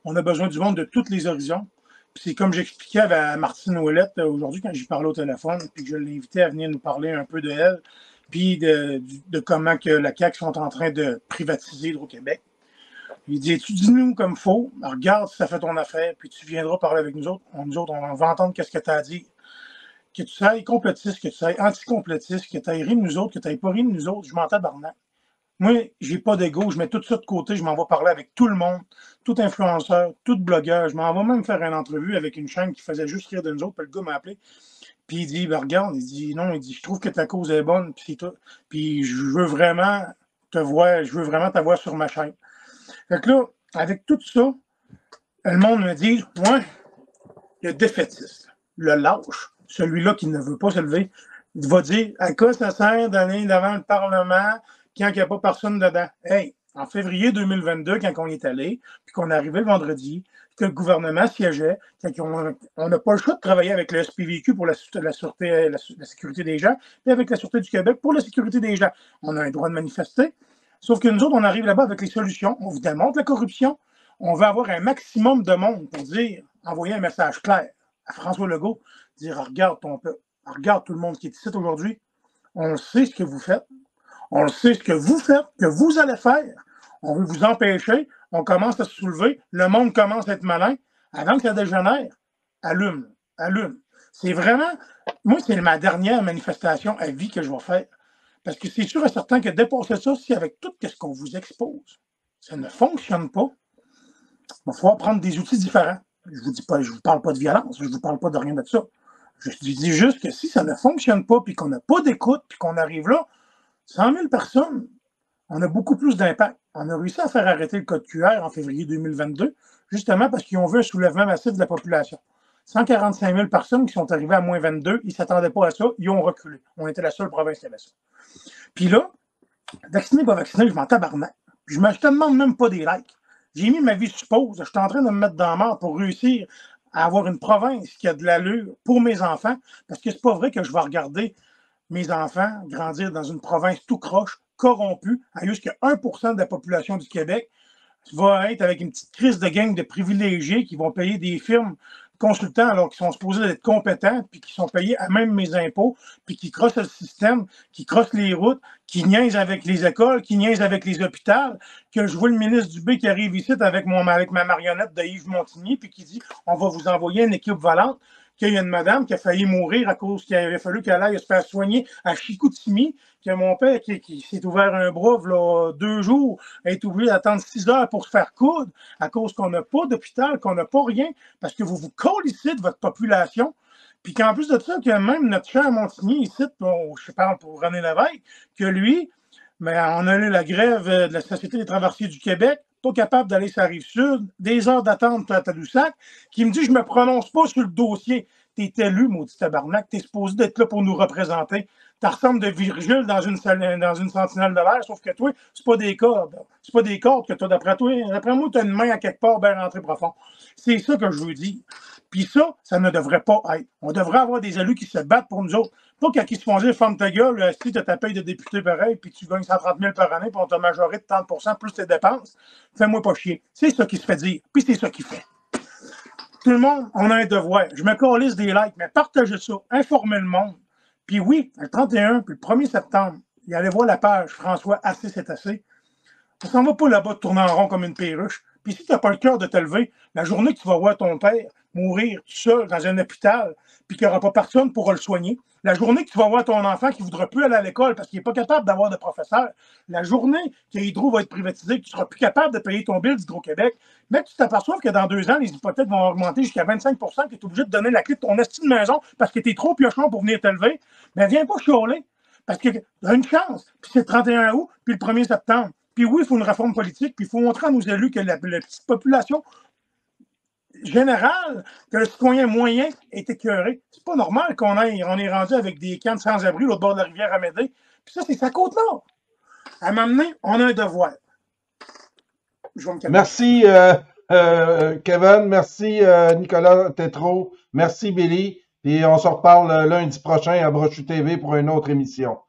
On a besoin du monde de tous les horizons. Puis c'est comme j'expliquais à Martine Ouellette aujourd'hui quand j'y parlais au téléphone, puis que je l'ai invité à venir nous parler un peu de elle, puis de comment que la CAQ sont en train de privatiser Hydro-Québec. Il dit, tu dis-nous comme faut, regarde si ça fait ton affaire, puis tu viendras parler avec nous autres. On va entendre qu'est-ce que tu as à dire. Que tu sois complotiste, que tu sois anti-complotiste, que tu ailles ri de nous autres, que tu n'ailles pas ri de nous autres, je m'en tabarnak. Moi, j'ai pas d'ego, je mets tout ça de côté, je m'en vais parler avec tout le monde, tout influenceur, tout blogueur. Je m'en vais même faire une entrevue avec une chaîne qui faisait juste rire de nous autres, puis le gars m'a appelé. Puis il dit, ben regarde, il dit, non, il dit, je trouve que ta cause est bonne, puis c'est tout. Puis je veux vraiment je veux vraiment t'avoir sur ma chaîne. Fait que là, avec tout ça, le monde me dit, ouais, le défaitiste, le lâche, celui-là qui ne veut pas se lever, il va dire à quoi ça sert d'aller devant le Parlement quand il n'y a pas personne dedans? Hey, en février 2022, quand on y est allé, puis qu'on est arrivé le vendredi, que le gouvernement siégeait, on n'a pas le choix de travailler avec le SPVQ pour sûreté, la sécurité des gens, puis avec la Sûreté du Québec pour la sécurité des gens. On a un droit de manifester. Sauf que nous autres, on arrive là-bas avec les solutions. On vous démontre la corruption. On veut avoir un maximum de monde pour dire, envoyer un message clair à François Legault, dire regarde ton peuple, regarde tout le monde qui est ici aujourd'hui, on sait ce que vous faites, on sait ce que vous faites, que vous allez faire, on veut vous empêcher, on commence à se soulever, le monde commence à être malin, avant que ça dégénère, allume, allume. C'est vraiment, moi, c'est ma dernière manifestation à vie que je vais faire. Parce que c'est sûr et certain que dépasser ça, si avec tout ce qu'on vous expose, ça ne fonctionne pas, il va falloir prendre des outils différents. Je vous dis pas, je vous parle pas de violence, je vous parle pas de rien de ça. Je dis juste que si ça ne fonctionne pas, puis qu'on n'a pas d'écoute, puis qu'on arrive là, 100 000 personnes, on a beaucoup plus d'impact. On a réussi à faire arrêter le code QR en février 2022, justement parce qu'ils ont vu un soulèvement massif de la population. 145 000 personnes qui sont arrivées à moins 22, ils ne s'attendaient pas à ça, ils ont reculé. On était la seule province qui avait ça. Puis là, vacciné, pas vacciné, je m'en tabarnak. Je ne te demande même pas des likes. J'ai mis ma vie sur pause. Je suis en train de me mettre dans la mort pour réussir à avoir une province qui a de l'allure pour mes enfants, parce que c'est pas vrai que je vais regarder mes enfants grandir dans une province tout croche, corrompue, à jusqu'à 1% de la population du Québec va être avec une petite crise de gang de privilégiés qui vont payer des firmes consultants alors qu'ils sont supposés être compétents, puis qui sont payés à même mes impôts, puis qui crossent le système, qui crossent les routes, qui niaisent avec les écoles, qui niaisent avec les hôpitaux, que je vois le ministre Dubé qui arrive ici avec ma marionnette de Yves Montigny, puis qui dit on va vous envoyer une équipe volante, qu'il y a une madame qui a failli mourir à cause qu'il avait fallu qu'elle aille se faire soigner à Chicoutimi, que mon père qui s'est ouvert un bras là, 2 jours, est obligé d'attendre 6 heures pour se faire coudre à cause qu'on n'a pas d'hôpital, qu'on n'a pas rien, parce que vous vous colissez de votre population. Puis qu'en plus de ça, que même notre cher Montigny ici, je parle pour René Lévesque, que lui, mais on a eu la grève de la Société des travailleurs du Québec, pas capable d'aller sur la Rive-Sud, des heures d'attente à Tadoussac, qui me dit je me prononce pas sur le dossier. T'es élu, maudit tabarnak, t'es supposé d'être là pour nous représenter. T'as ressemble de Virgile dans une sentinelle de l'air, sauf que toi, c'est pas des cordes. C'est pas des cordes que t'as d'après toi. D'après moi, t'as une main à quelque part bien rentrée profond. C'est ça que je veux dire. Puis ça ne devrait pas être. On devrait avoir des élus qui se battent pour nous autres. Pas quand ils se font dire, ferme ta gueule, si tu as ta paye de député pareil, puis tu gagnes 130 000 par année, puis on t'a majoré de 30 plus tes dépenses, fais-moi pas chier. C'est ça qui se fait dire, puis c'est ça qui fait. Tout le monde, on a un devoir. Je me calisse des likes, mais partagez ça, informez le monde. Puis oui, le 31 puis le 1er septembre, il allait voir la page François Assez c'est assez. On s'en va pas là-bas tourner en rond comme une perruche. Puis si tu n'as pas le cœur de te lever, la journée que tu vas voir ton père mourir tout seul dans un hôpital, puis qu'il n'y aura pas personne pour le soigner, la journée que tu vas voir ton enfant qui ne voudra plus aller à l'école parce qu'il n'est pas capable d'avoir de professeur, la journée que Hydro va être privatisé, que tu ne seras plus capable de payer ton bill d'Hydro-Québec, mais tu t'aperçois que dans 2 ans, les hypothèques vont augmenter jusqu'à 25 que tu es obligé de donner la clé de ton estime de maison parce que tu es trop piochon pour venir t'élever, bien viens pas chialer. Parce que tu as une chance. Puis c'est le 31 août, puis le 1er septembre. Puis oui, il faut une réforme politique, puis il faut montrer à nos élus que la petite population générale, que le citoyen moyen est écœuré. C'est pas normal on est rendu avec des camps de sans-abri au bord de la rivière Amédée. Puis ça, c'est sa côte-nord. À m'amener, on a un devoir. Je vais me calmer. Merci, Kevin. Merci, Nicolas Tétrault. Merci, Billy. Et on se reparle lundi prochain à Brochu TV pour une autre émission.